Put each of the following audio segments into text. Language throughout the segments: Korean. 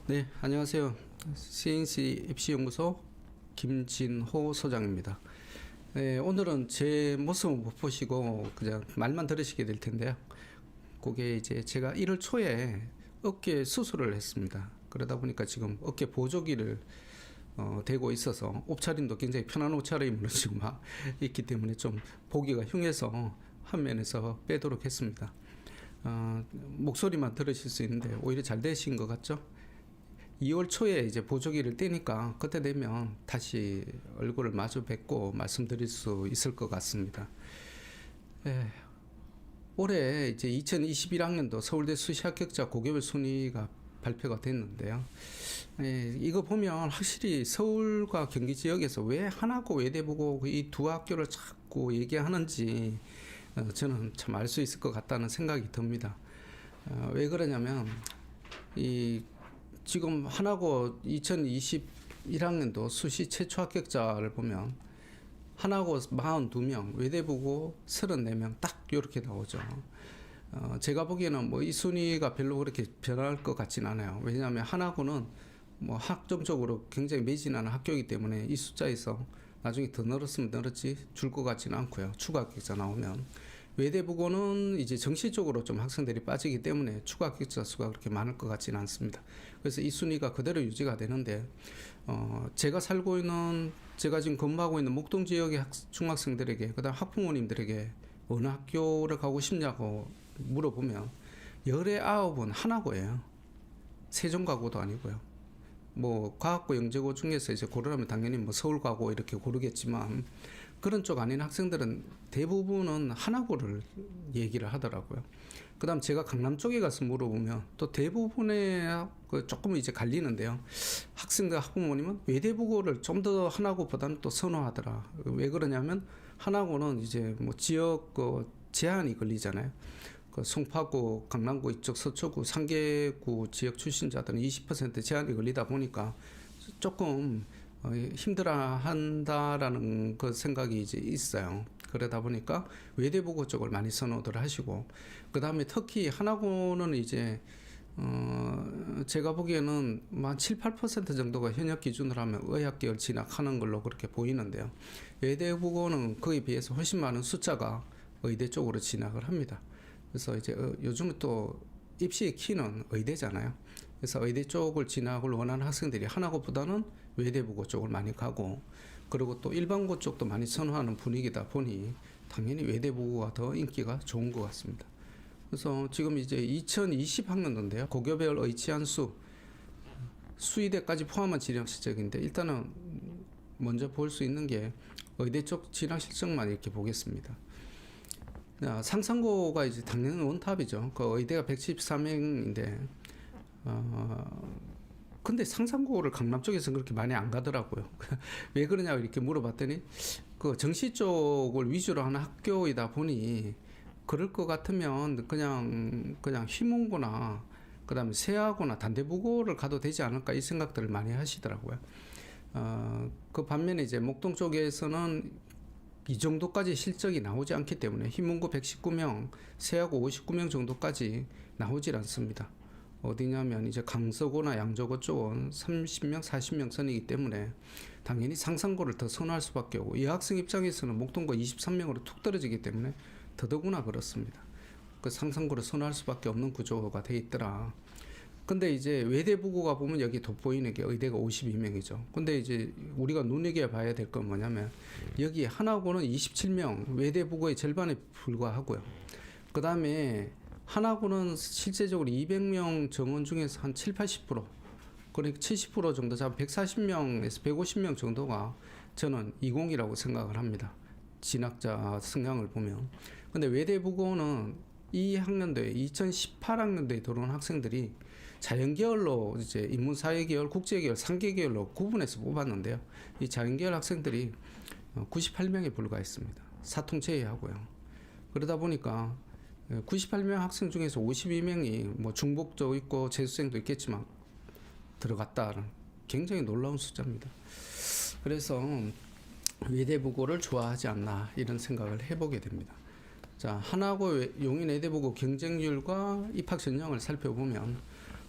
네, 안녕하세요. CNC 입시연구소 김진호 소장입니다. 네, 오늘은 제 모습을 못 보시고 그냥 말만 들으시게 될 텐데요. 그게 이제 제가 1월 초에 어깨 수술을 했습니다. 그러다 보니까 지금 어깨 보조기를 대고 있어서 옷차림도 굉장히 편한 옷차림으로 지금 있기 때문에 좀 보기가 흉해서 화면에서 빼도록 했습니다. 목소리만 들으실 수 있는데 오히려 잘 되신 것 같죠? 2월 초에 이제 보조기를 떼니까 그때 되면 다시 얼굴을 마주 뵙고 말씀드릴 수 있을 것 같습니다. 예, 올해 이제 2021학년도 서울대 수시 합격자 고교별 순위가 발표가 됐는데요. 예, 이거 보면 확실히 서울과 경기 지역에서 왜 하나고 외대부고 이 두 학교를 자꾸 얘기하는지 저는 참 알 수 있을 것 같다는 생각이 듭니다. 왜 그러냐면 지금 하나고 2021학년도 수시 최초 합격자를 보면 하나고 42명, 외대부고 34명 딱 이렇게 나오죠. 제가 보기에는 뭐 이 순위가 별로 그렇게 변할 것 같진 않아요. 왜냐하면 하나고는 뭐 학점적으로 굉장히 매진하는 학교이기 때문에 이 숫자에서 나중에 더 늘었으면 늘었지 줄 것 같지는 않고요. 추가 합격자 나오면. 외대부고는 이제 정시적으로 좀 학생들이 빠지기 때문에 추가 합격자 수가 그렇게 많을 것 같지는 않습니다. 그래서 이 순위가 그대로 유지가 되는데, 제가 지금 근무하고 있는 목동 지역의 중학생들에게, 그 다음 학부모님들에게 어느 학교를 가고 싶냐고 물어보면, 19은 하나고예요. 세종가고도 아니고요. 뭐 과학고 영재고 중에서 이제 고르라면 당연히 뭐 서울가고 이렇게 고르겠지만 그런 쪽 아닌 학생들은 대부분은 하나고를 얘기를 하더라고요. 그다음 제가 강남 쪽에 가서 물어보면 또 대부분의 조금 이제 갈리는데요. 학생들 학부모님은 외대부고를 좀 더 하나고보다는 또 선호하더라. 왜 그러냐면 하나고는 이제 뭐 지역 제한이 걸리잖아요. 송파구, 강남구 이쪽 서초구, 상계구 지역 출신자들은 20% 제한이 걸리다 보니까 조금 힘들어한다라는 그 생각이 이제 있어요. 그러다 보니까 외대부고 쪽을 많이 선호들 하시고, 그 다음에 특히 하나고는 이제 제가 보기에는 한 7, 8% 정도가 현역 기준으로 하면 의학계열 진학하는 걸로 그렇게 보이는데요. 외대부고는 그에 비해서 훨씬 많은 숫자가 의대 쪽으로 진학을 합니다. 그래서 이제 요즘은 또 입시의 키는 의대잖아요. 그래서 의대 쪽을 진학을 원하는 학생들이 하나고보다는 외대부고 쪽을 많이 가고, 그리고 또 일반고 쪽도 많이 선호하는 분위기다 보니 당연히 외대부고가 더 인기가 좋은 것 같습니다. 그래서 지금 이제 2020학년도인데요. 고교별 의치한수 수의대까지 포함한 진학 실적인데, 일단은 먼저 볼 수 있는 게 의대 쪽 진학 실적만 이렇게 보겠습니다. 상상고가 이제 당연히 원탑이죠. 그 의대가 114명인데, 근데 상상고를 강남 쪽에서 그렇게 많이 안 가더라고요. 왜 그러냐고 이렇게 물어봤더니, 그 정시 쪽을 위주로 하는 학교이다 보니, 그럴 것 같으면 그냥 휘문고나, 그 다음에 세아고나 단대부고를 가도 되지 않을까 이 생각들을 많이 하시더라고요. 그 반면에 이제 목동 쪽에서는 이 정도까지 실적이 나오지 않기 때문에 휘문고 119명, 세하고 59명 정도까지 나오질 않습니다. 어디냐면 이제 강서고나 양조고 쪽은 30명, 40명 선이기 때문에 당연히 상상고를 더 선호할 수밖에 없고, 이 학생 입장에서는 목동고 23명으로 툭 떨어지기 때문에 더더구나 그렇습니다. 그 상상고를 선호할 수밖에 없는 구조가 돼 있더라. 근데 이제 외대부고가 보면 여기 돋보이는 게 의대가 52명이죠. 근데 이제 우리가 눈여겨봐야 될 건 뭐냐면, 여기 하나고는 27명, 외대부고의 절반에 불과하고요. 그 다음에 하나고는 실제적으로 200명 정원 중에서 한 7, 80%, 그러니까 70% 정도 잡아 140명에서 150명 정도가 저는 20이라고 생각을 합니다. 진학자 성향을 보면. 근데 외대부고는 이 학년도에 2018학년도에 들어온 학생들이 자연계열로 이제 인문사회계열, 국제계열, 상계계열로 구분해서 뽑았는데요. 이 자연계열 학생들이 98명에 불과했습니다. 사통 제외하고요. 그러다 보니까 98명 학생 중에서 52명이 뭐 중복도 있고 재수생도 있겠지만 들어갔다는 굉장히 놀라운 숫자입니다. 그래서 외대부고를 좋아하지 않나 이런 생각을 해보게 됩니다. 자, 하나고 용인 외대부고 경쟁률과 입학 전형을 살펴보면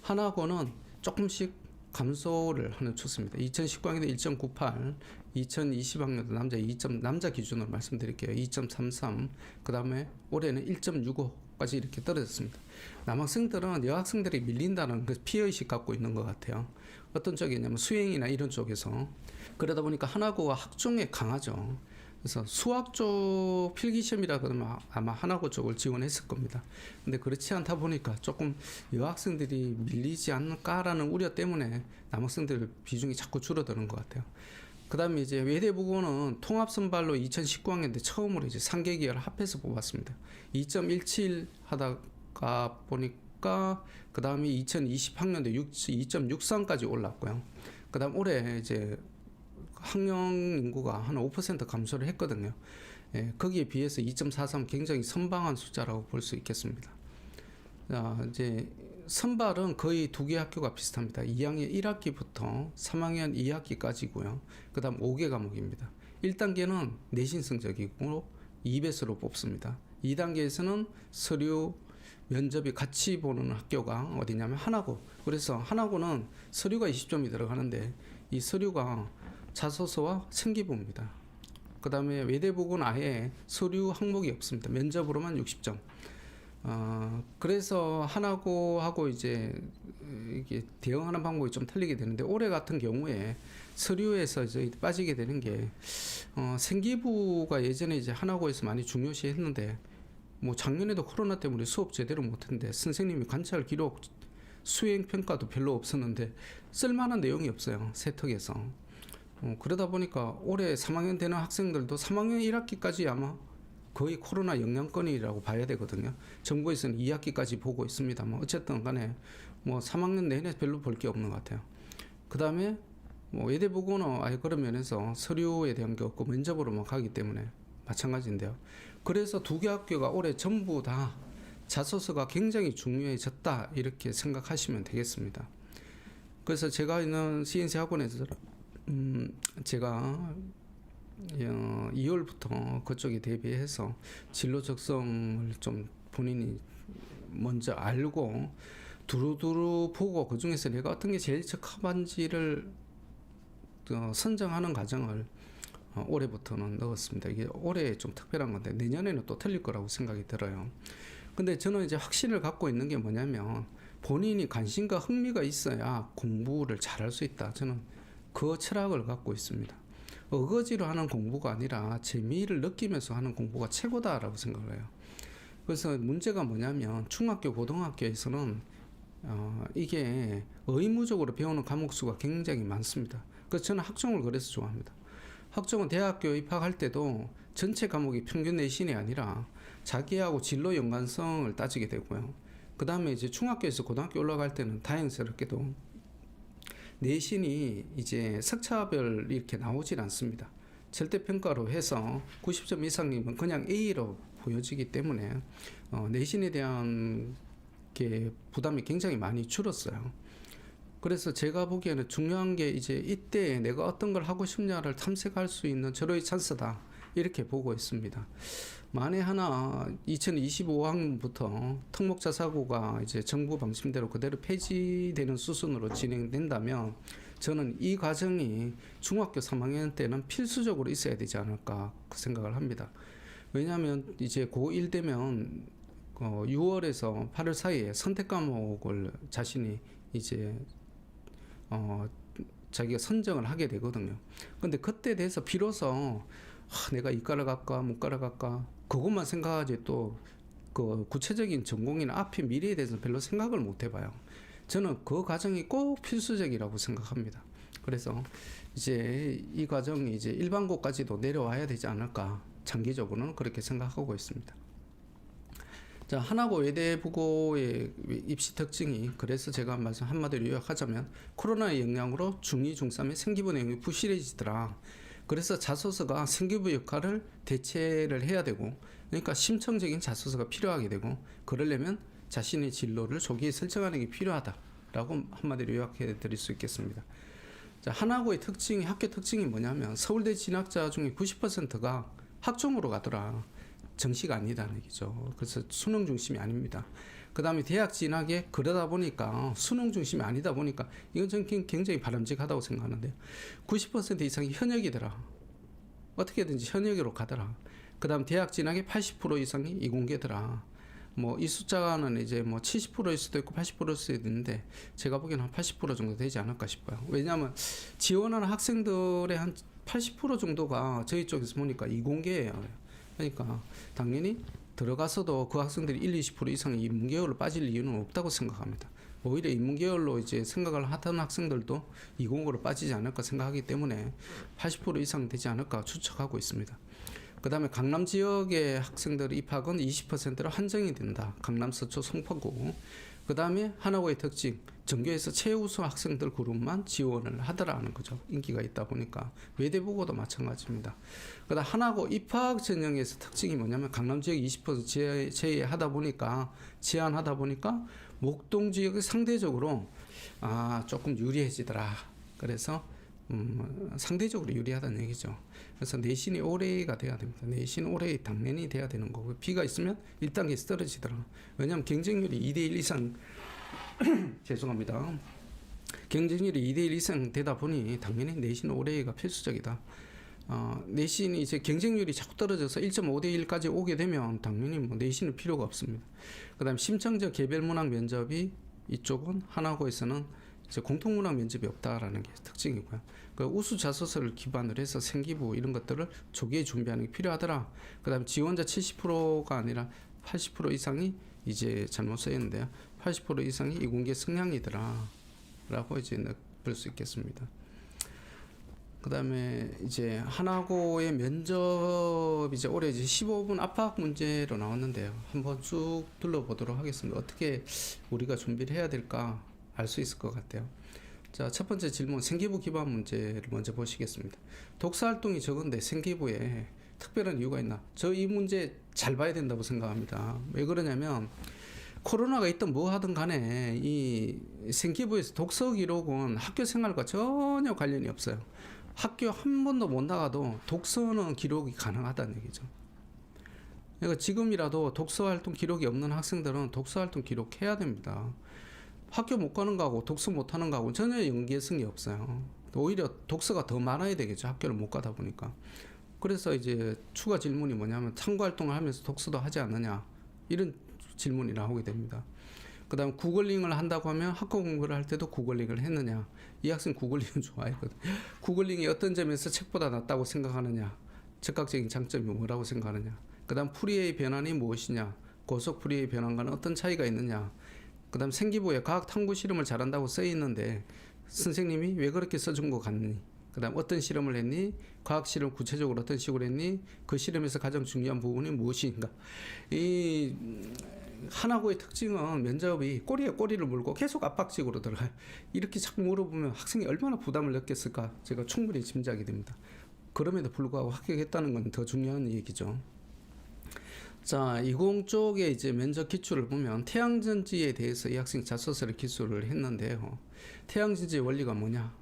하나고는 조금씩 감소를 하는 추세입니다. 2019학년도 1.98, 2020학년도 남자 기준으로 말씀드릴게요. 2.33, 그 다음에 올해는 1.65까지 이렇게 떨어졌습니다. 남학생들은 여학생들이 밀린다는 그 피해의식 갖고 있는 것 같아요. 어떤 쪽이냐면 수행이나 이런 쪽에서. 그러다 보니까 하나고가 학종에 강하죠. 그래서 수학 쪽 필기시험이라 그러면 아마 하나고 쪽을 지원했을 겁니다. 근데 그렇지 않다 보니까 조금 여학생들이 밀리지 않을까라는 우려 때문에 남학생들 비중이 자꾸 줄어드는 것 같아요. 그 다음에 이제 외대부고는 통합선발로 2019학년 때 처음으로 이제 상계계열 합해서 뽑았습니다. 2.17 하다가 보니까 그 다음에 2020학년도 2.63까지 올랐고요. 그 다음 올해 이제 학령 인구가 한 5% 감소를 했거든요. 예, 거기에 비해서 2.43 굉장히 선방한 숫자라고 볼 수 있겠습니다. 자, 이제 선발은 거의 두 개 학교가 비슷합니다. 2학년 1학기부터 3학년 2학기까지고요. 그 다음 5개 과목입니다. 1단계는 내신 성적이고 2배수로 뽑습니다. 2단계에서는 서류, 면접이 같이 보는 학교가 어디냐면 하나고. 그래서 하나고는 서류가 20점이 들어가는데 이 서류가 자소서와 생기부입니다. 그 다음에 외대부고는 아예 서류 항목이 없습니다. 면접으로만 60점. 그래서 하나고하고 이제 이게 대응하는 방법이 좀 틀리게 되는데 올해 같은 경우에 서류에서 이제 빠지게 되는 게 생기부가 예전에 이제 하나고에서 많이 중요시 했는데 뭐 작년에도 코로나 때문에 수업 제대로 못했는데 선생님이 관찰 기록 수행 평가도 별로 없었는데 쓸만한 내용이 없어요. 세특에서. 그러다 보니까 올해 3학년 되는 학생들도 3학년 1학기까지 아마 거의 코로나 영향권이라고 봐야 되거든요. 정부에서는 2학기까지 보고 있습니다만 어쨌든 간에 뭐 3학년 내내 별로 볼 게 없는 것 같아요. 그 다음에 뭐 외대부고는 아예 그런 면에서 서류에 대한 게 없고 면접으로만 가기 때문에 마찬가지인데요. 그래서 두 개 학교가 올해 전부 다 자소서가 굉장히 중요해졌다 이렇게 생각하시면 되겠습니다. 그래서 제가 있는 CNC 학원에서 제가 2월부터 그쪽에 대비해서 진로 적성을 좀 본인이 먼저 알고 두루두루 보고 그 중에서 내가 어떤 게 제일 적합한지를 선정하는 과정을 올해부터는 넣었습니다. 이게 올해 좀 특별한 건데 내년에는 또 틀릴 거라고 생각이 들어요. 근데 저는 이제 확신을 갖고 있는 게 뭐냐면 본인이 관심과 흥미가 있어야 공부를 잘할 수 있다. 저는 그 철학을 갖고 있습니다. 어거지로 하는 공부가 아니라 재미를 느끼면서 하는 공부가 최고다라고 생각을 해요. 그래서 문제가 뭐냐면 중학교, 고등학교에서는 이게 의무적으로 배우는 과목 수가 굉장히 많습니다. 그래서 저는 학종을 그래서 좋아합니다. 학종은 대학교 입학할 때도 전체 과목이 평균 내신이 아니라 자기하고 진로 연관성을 따지게 되고요. 그 다음에 이제 중학교에서 고등학교 올라갈 때는 다행스럽게도 내신이 이제 석차별 이렇게 나오질 않습니다. 절대평가로 해서 90점 이상이면 그냥 A로 보여지기 때문에 내신에 대한 게 부담이 굉장히 많이 줄었어요. 그래서 제가 보기에는 중요한 게 이제 이때 내가 어떤 걸 하고 싶냐를 탐색할 수 있는 절호의 찬스다 이렇게 보고 있습니다. 만에 하나 2025학년부터 특목자사고가 이제 정부 방침대로 그대로 폐지되는 수순으로 진행된다면 저는 이 과정이 중학교 3학년 때는 필수적으로 있어야 되지 않을까 그 생각을 합니다. 왜냐하면 이제 고1 되면 6월에서 8월 사이에 선택 과목을 자신이 이제 자기가 선정을 하게 되거든요. 근데 그때 돼서 비로소 내가 이과를 갈까 문과를 갈까 그것만 생각하지 또 그 구체적인 전공이나 앞의 미래에 대해서는 별로 생각을 못 해봐요. 저는 그 과정이 꼭 필수적이라고 생각합니다. 그래서 이제 이 과정이 이제 일반고까지도 내려와야 되지 않을까 장기적으로는 그렇게 생각하고 있습니다. 자, 하나고 외대부고의 입시 특징이 그래서 제가 말씀 한마디로 요약하자면 코로나의 영향으로 중2, 중3의 생기부 내용이 부실해지더라. 그래서 자소서가 생기부 역할을 대체를 해야 되고 그러니까 심층적인 자소서가 필요하게 되고 그러려면 자신의 진로를 조기에 설정하는 게 필요하다라고 한마디로 요약해 드릴 수 있겠습니다. 자, 하나고의 특징이 학교 특징이 뭐냐면 서울대 진학자 중에 90%가 학종으로 가더라. 정시가 아니다는 얘기죠. 그래서 수능 중심이 아닙니다. 그다음에 대학 진학에 그러다 보니까 수능 중심이 아니다 보니까 이건 저는 굉장히 바람직하다고 생각하는데요. 90% 이상이 현역이더라. 어떻게든지 현역으로 가더라. 그다음 대학 진학의 80% 이상이 이공계더라. 뭐 이 숫자는 이제 뭐 70%일 수도 있고 80%일 수도 있는데 제가 보기에는 한 80% 정도 되지 않을까 싶어요. 왜냐하면 지원하는 학생들의 한 80% 정도가 저희 쪽에서 보니까 이공계예요. 그러니까 당연히 들어가서도 그 학생들이 20% 이상이 인문계열로 빠질 이유는 없다고 생각합니다. 오히려 인문계열로 이제 생각을 하던 학생들도 이공으로 빠지지 않을까 생각하기 때문에 80% 이상 되지 않을까 추측하고 있습니다. 그 다음에 강남 지역의 학생들의 입학은 20%로 한정이 된다. 강남, 서초, 송파구. 그 다음에 하나고의 특징, 전교에서 최우수 학생들 그룹만 지원을 하더라는 거죠. 인기가 있다 보니까. 외대보고도 마찬가지입니다. 그 다음 하나고 입학 전형에서 특징이 뭐냐면 강남 지역 20% 제외하다 보니까, 제한하다 보니까 목동 지역이 상대적으로 조금 유리해지더라. 그래서 상대적으로 유리하다는 얘기죠. 그래서 내신이 올해가 돼야 됩니다. 내신 올해 당연히 돼야 되는 거고, B가 있으면 1단계에서 떨어지더라. 왜냐하면 경쟁률이 2대1 이상 죄송합니다. 경쟁률이 2대1 이상 되다 보니 당연히 내신 올해가 필수적이다. 내신이 이제 경쟁률이 자꾸 떨어져서 1.5대1까지 오게 되면 당연히 뭐 내신은 필요가 없습니다. 그 다음에 심층적 개별 문항 면접이 이쪽은 하나고에서는 이제 공통문항 면접이 없다라는 게 특징이고요. 그 우수 자소서를 기반으로 해서 생기부 이런 것들을 조기에 준비하는 게 필요하더라. 그 다음에 지원자 70%가 아니라 80% 이상이 이제 잘못 쓰였는데요. 80% 이상이 이공계 성향이더라. 라고 이제 볼 수 있겠습니다. 그 다음에 이제 하나고의 면접 이제 올해 이제 15분 압박 문제로 나왔는데요. 한번 쭉 둘러보도록 하겠습니다. 어떻게 우리가 준비를 해야 될까 알 수 있을 것 같아요. 자, 첫 번째 질문, 생기부 기반 문제를 먼저 보시겠습니다. 독서 활동이 적은데 생기부에 특별한 이유가 있나? 저 이 문제 잘 봐야 된다고 생각합니다. 왜 그러냐면 코로나가 있든 뭐 하든 간에 이 생기부에서 독서 기록은 학교 생활과 전혀 관련이 없어요. 학교 한 번도 못 나가도 독서는 기록이 가능하다는 얘기죠. 그러니까 지금이라도 독서 활동 기록이 없는 학생들은 독서 활동 기록해야 됩니다. 학교 못 가는 거하고 독서 못 하는 거하고 전혀 연계성이 없어요. 오히려 독서가 더 많아야 되겠죠. 학교를 못 가다 보니까. 그래서 이제 추가 질문이 뭐냐면 참고 활동을 하면서 독서도 하지 않느냐, 이런 질문이 나오게 됩니다. 그 다음 구글링을 한다고 하면 학교 공부를 할 때도 구글링을 했느냐. 이 학생 구글링은 좋아했거든. 구글링이 어떤 점에서 책보다 낫다고 생각하느냐, 즉각적인 장점이 뭐라고 생각하느냐. 그 다음 풀이의 변환이 무엇이냐, 고속 풀이의 변환과는 어떤 차이가 있느냐. 그 다음 생기부에 과학 탐구 실험을 잘한다고 써 있는데 선생님이 왜 그렇게 써준 것 같니? 그 다음 어떤 실험을 했니? 과학 실험 구체적으로 어떤 식으로 했니? 그 실험에서 가장 중요한 부분이 무엇인가? 이 하나고의 특징은 면접이 꼬리에 꼬리를 물고 계속 압박식으로 들어가요. 이렇게 자꾸 물어보면 학생이 얼마나 부담을 느꼈을까 제가 충분히 짐작이 됩니다. 그럼에도 불구하고 합격했다는 건 더 중요한 얘기죠. 자, 20 쪽에 이제 면접 기출을 보면 태양전지에 대해서 이 학생이 자소서를 기술을 했는데요. 태양전지의 원리가 뭐냐?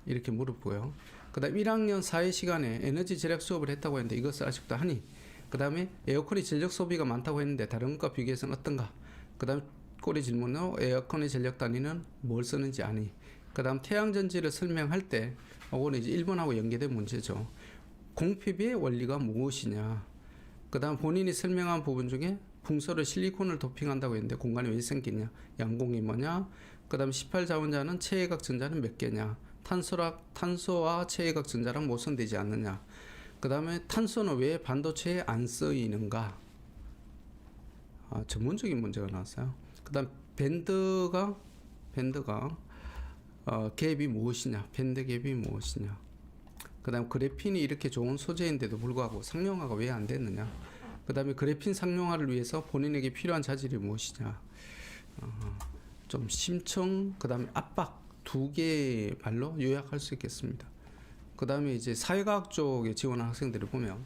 이렇게 물어보고요. 그 다음 1학년 4회 시간에 에너지 절약 수업을 했다고 했는데 이것을 아직도 하니? 그 다음에 에어컨이 전력 소비가 많다고 했는데 다른 것과 비교해서는 어떤가? 그 다음 꼬리 질문으로 에어컨의 전력 단위는 뭘 쓰는지 아니? 그 다음 태양전지를 설명할 때 이거는 이제 1번하고 연계된 문제죠. 공피비의 원리가 무엇이냐? 그 다음 본인이 설명한 부분 중에 풍소를 실리콘을 도핑한다고 했는데 공간이 왜 생기냐? 양공이 뭐냐? 그 다음 18자원자는 체외각 전자는 몇 개냐? 탄소와 체외각 전자랑 모선되지 않느냐? 그 다음에 탄소는 왜 반도체에 안 쓰이는가? 전문적인 문제가 나왔어요. 그 다음 밴드가 갭이 무엇이냐? 밴드 갭이 무엇이냐? 그 다음 그래핀이 이렇게 좋은 소재인데도 불구하고 상용화가 왜 안 됐느냐. 그 다음에 그래핀 상용화를 위해서 본인에게 필요한 자질이 무엇이냐. 좀 심층, 그 다음에 압박 두 개의 말로 요약할 수 있겠습니다. 그 다음에 이제 사회과학 쪽에 지원한 학생들을 보면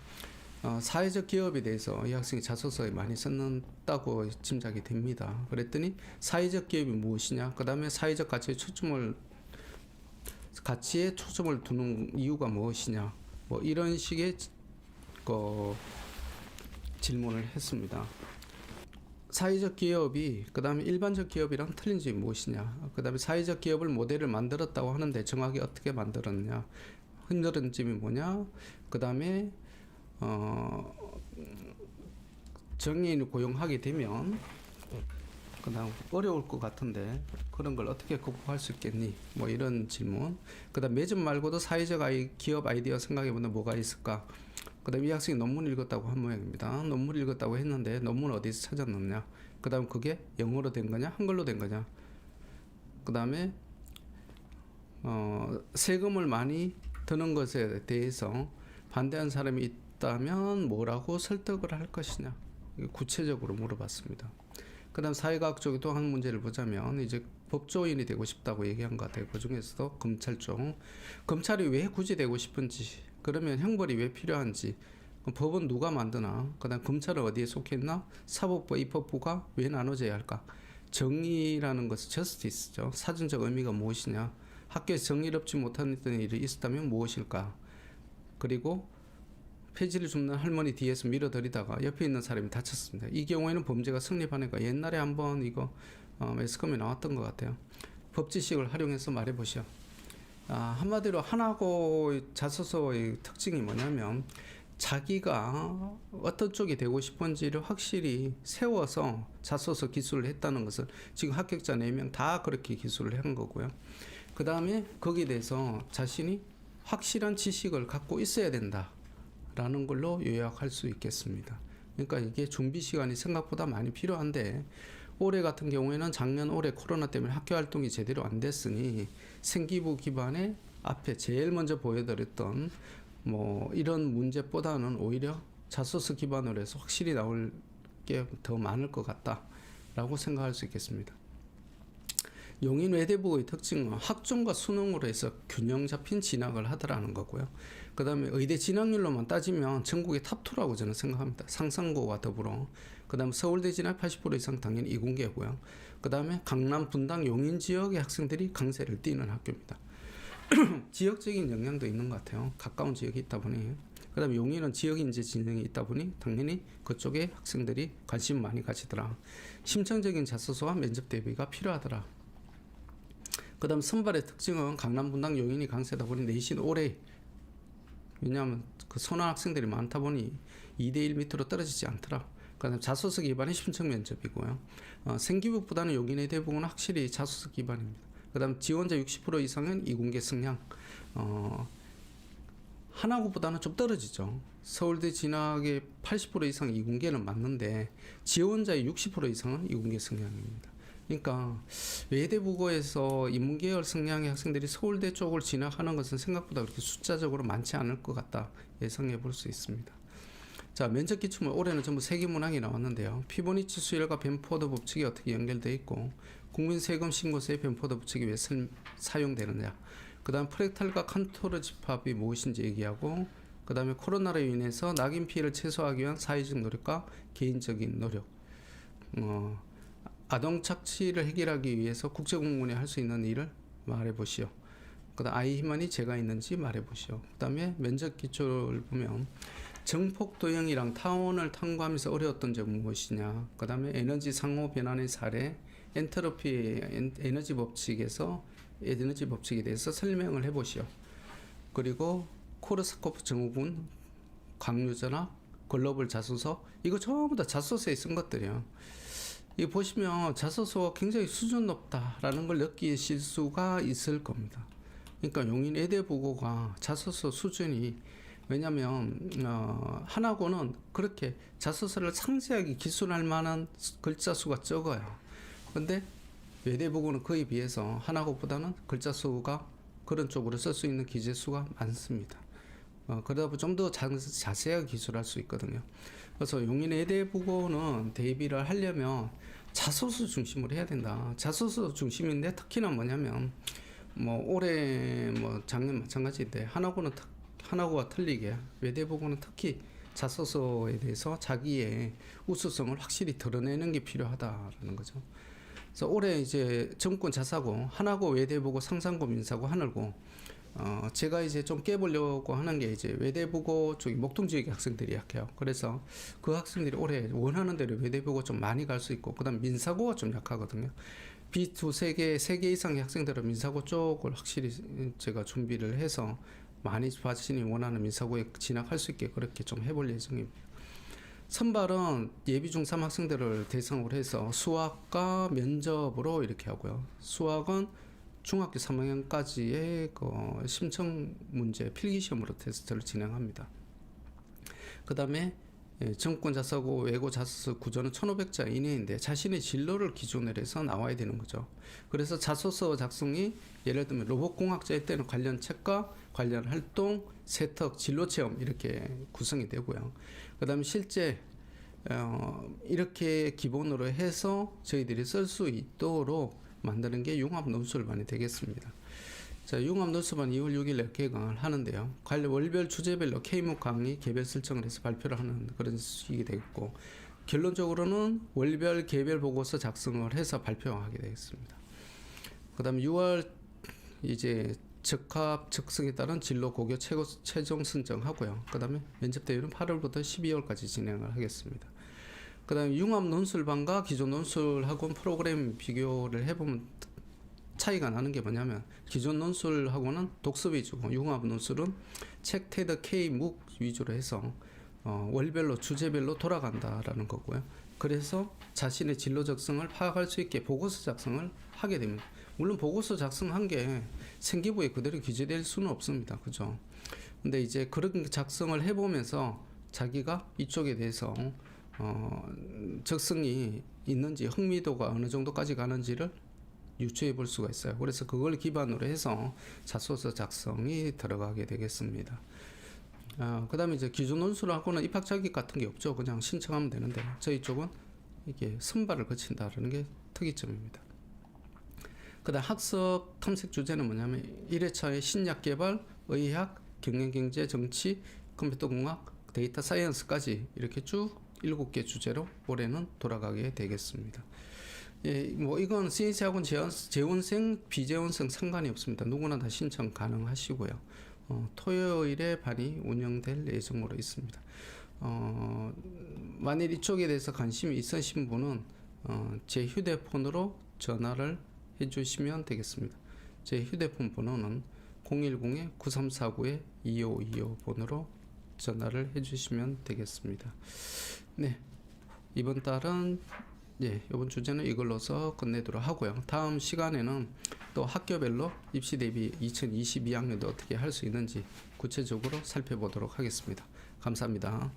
사회적 기업에 대해서 이 학생이 자소서에 많이 썼다고 짐작이 됩니다. 그랬더니 사회적 기업이 무엇이냐, 그 다음에 사회적 가치에 초점을 두는 이유가 무엇이냐, 뭐 이런 식의 질문을 했습니다. 사회적 기업이 그다음에 일반적 기업이랑 틀린 점이 무엇이냐, 그다음에 사회적 기업을 모델을 만들었다고 하는데 정확히 어떻게 만들었냐, 흔들은 점이 뭐냐, 그다음에 정의인을 고용하게 되면 그다음 어려울 것 같은데 그런 걸 어떻게 극복할 수 있겠니? 뭐 이런 질문. 그다음 매점 말고도 사회적 기업 아이디어 생각해보면 뭐가 있을까? 그다음 이 학생이 논문 읽었다고 한 모양입니다. 논문 읽었다고 했는데 논문 어디서 찾았느냐? 그다음 그게 영어로 된 거냐, 한글로 된 거냐? 그다음에 세금을 많이 드는 것에 대해서 반대한 사람이 있다면 뭐라고 설득을 할 것이냐? 구체적으로 물어봤습니다. 그다음 사회과학 쪽에 또 한 문제를 보자면 이제 법조인이 되고 싶다고 얘기한 것 같아요. 그 중에서도 검찰 쪽, 검찰이 왜 굳이 되고 싶은지, 그러면 형벌이 왜 필요한지, 법은 누가 만드나, 그다음 검찰은 어디에 속했나, 사법부, 입법부가 왜 나눠져야 할까, 정의라는 것은 저스티스죠. 사전적 의미가 무엇이냐, 학교에서 정의롭지 못한 일이 있었다면 무엇일까, 그리고 폐지를 줍는 할머니 뒤에서 밀어들이다가 옆에 있는 사람이 다쳤습니다. 이 경우에는 범죄가 성립하니까 옛날에 한번 이거 매스컴에 나왔던 것 같아요. 법지식을 활용해서 말해보시오. 한마디로 하나고 자소서의 특징이 뭐냐면 자기가 어떤 쪽이 되고 싶은지를 확실히 세워서 자소서 기술을 했다는 것을 지금 합격자 4명 다 그렇게 기술을 한 거고요. 그 다음에 거기에 대해서 자신이 확실한 지식을 갖고 있어야 된다 라는 걸로 요약할 수 있겠습니다. 그러니까 이게 준비 시간이 생각보다 많이 필요한데, 올해 같은 경우에는 작년 올해 코로나 때문에 학교 활동이 제대로 안 됐으니 생기부 기반의 앞에 제일 먼저 보여드렸던 뭐 이런 문제보다는 오히려 자소서 기반으로 해서 확실히 나올 게 더 많을 것 같다라고 생각할 수 있겠습니다. 용인 외대부의 특징은 학종과 수능으로 해서 균형 잡힌 진학을 하더라는 거고요. 그 다음에 의대 진학률로만 따지면 전국의 탑2라고 저는 생각합니다. 상상고와 더불어. 그 다음에 서울대 진학 80% 이상 당연히 이공계고요. 그 다음에 강남, 분당, 용인 지역의 학생들이 강세를 띠는 학교입니다. 지역적인 영향도 있는 것 같아요. 가까운 지역이 있다 보니. 그 다음에 용인은 지역인재 진영이 있다 보니 당연히 그쪽에 학생들이 관심 많이 가지더라. 심층적인 자소서와 면접 대비가 필요하더라. 그 다음 선발의 특징은 강남, 분당, 용인이 강세다 보니 내신 올해, 왜냐하면 그 선호 학생들이 많다 보니 2대1 밑으로 떨어지지 않더라. 그 다음 자소서 기반의 심층 면접이고요. 생기부보다는 용인의 대부분은 확실히 자소서 기반입니다. 그 다음 지원자 60% 이상은 이공계 성향. 하나고보다는 좀 떨어지죠. 서울대 진학의 80% 이상 이공계는 맞는데 지원자의 60% 이상은 이공계 성향입니다. 그러니까 외대부고에서 인문계열 성향의 학생들이 서울대 쪽을 진학하는 것은 생각보다 그렇게 숫자적으로 많지 않을 것 같다 예상해 볼 수 있습니다. 자, 면접 기출은 올해는 전부 세개 문항이 나왔는데요. 피보니치 수열과 벤포드 법칙이 어떻게 연결되어 있고, 국민세금 신고서의 벤포드 법칙이 왜 사용되느냐, 그 다음 프랙탈과 칸토르 집합이 무엇인지 얘기하고, 그 다음에 코로나로 인해서 낙인 피해를 최소화하기 위한 사회적 노력과 개인적인 노력, 아동 착취를 해결하기 위해서 국제공무원이 할 수 있는 일을 말해보시오. 그 다음 아이 희망이 제가 있는지 말해보시오. 그 다음에 면접 기초를 보면 정폭 도형이랑 타원을 탐구하면서 어려웠던 점은 무엇이냐, 그 다음에 에너지 상호 변환의 사례, 엔트로피 에너지 법칙에서 에너지 법칙에 대해서 설명을 해보시오. 그리고 코르사코프 증후군, 강유전학, 글로벌 자소서, 이거 전부 다 자소서에 쓴 것들이에요. 이 보시면 자소서가 굉장히 수준 높다라는 걸 느끼실 수가 있을 겁니다. 그러니까 용인 외대부고가 자소서 수준이, 왜냐하면 하나고는 그렇게 자소서를 상세하게 기술할 만한 글자 수가 적어요. 근데 외대부고는 그에 비해서 하나고보다는 글자 수가 그런 쪽으로 쓸 수 있는 기재 수가 많습니다. 그러다 보면 좀 더 자세하게 기술할 수 있거든요. 그래서 용인 외대부고는 대비를 하려면 자소서 중심으로 해야 된다. 자소서 중심인데 특히나 뭐냐면 뭐 올해 뭐 작년 마찬가지인데 하나고와 틀리게 외대부고는 특히 자소서에 대해서 자기의 우수성을 확실히 드러내는 게 필요하다라는 거죠. 그래서 올해 이제 정권 자사고 하나고 외대부고 상산고 민사고 하늘고 제가 이제 좀 깨보려고 하는 게 이제 외대부고 쪽이 목동 지역의 학생들이 약해요. 그래서 그 학생들이 올해 원하는 대로 외대부고 좀 많이 갈 수 있고, 그다음 민사고가 좀 약하거든요. B2 3개 이상의 학생들은 민사고 쪽을 확실히 제가 준비를 해서 많이 자신이 원하는 민사고에 진학할 수 있게 그렇게 좀 해볼 예정입니다. 선발은 예비 중3 학생들을 대상으로 해서 수학과 면접으로 이렇게 하고요. 수학은 중학교 3학년까지의 그 심층 문제 필기시험으로 테스트를 진행합니다. 그 다음에 정권 자사고 외고 자소서 구조는 1500자 이내인데 자신의 진로를 기준으로 해서 나와야 되는 거죠. 그래서 자소서 작성이 예를 들면 로봇공학자일 때는 관련 책과 관련 활동, 세턱, 진로 체험 이렇게 구성이 되고요. 그 다음에 실제 이렇게 기본으로 해서 저희들이 쓸 수 있도록 만드는 게 융합 논술반이 되겠습니다. 자, 융합 논술반 2월 6일에 개강을 하는데요. 관련 월별 주제별로 K목 강의 개별 설정을 해서 발표를 하는 그런 식이 되겠고, 결론적으로는 월별 개별 보고서 작성을 해서 발표하게 되겠습니다. 그다음에 6월 이제 적합 적성에 따른 진로 고교 최종 선정하고요. 그다음에 면접 대회는 8월부터 12월까지 진행을 하겠습니다. 그다음에 융합 논술반과 기존 논술학원 프로그램 비교를 해보면 차이가 나는 게 뭐냐면, 기존 논술하고는 독서 위주고 융합 논술은 책, 테드, K, 묵 위주로 해서 월별로 주제별로 돌아간다라는 거고요. 그래서 자신의 진로 적성을 파악할 수 있게 보고서 작성을 하게 됩니다. 물론 보고서 작성한 게 생기부에 그대로 기재될 수는 없습니다. 그죠? 근데 이제 그런 작성을 해보면서 자기가 이쪽에 대해서 적성이 있는지, 흥미도가 어느 정도까지 가는지를 유추해 볼 수가 있어요. 그래서 그걸 기반으로 해서 자소서 작성이 들어가게 되겠습니다. 그 다음에 이제 기존 논술하고는 입학 자격 같은 게 없죠. 그냥 신청하면 되는데, 저희 쪽은 이게 선발을 거친다는 게 특이점입니다. 그 다음 학습 탐색 주제는 뭐냐면 1회차의 신약 개발, 의학, 경영경제, 정치, 컴퓨터공학, 데이터 사이언스까지 이렇게 쭉 7개 주제로 올해는 돌아가게 되겠습니다. 예, 뭐 이건 CNC하고는 재원생, 비재원생 상관이 없습니다. 누구나 다 신청 가능하시고요. 토요일에 반이 운영될 예정으로 있습니다. 만일 이쪽에 대해서 관심이 있으신 분은 제 휴대폰으로 전화를 해주시면 되겠습니다. 제 휴대폰 번호는 010-9349-2525 번호로 전화를 해주시면 되겠습니다. 네, 이번 달은 이번 주제는 이걸로서 끝내도록 하고요. 다음 시간에는 또 학교별로 입시 대비 2022학년도 어떻게 할 수 있는지 구체적으로 살펴보도록 하겠습니다. 감사합니다.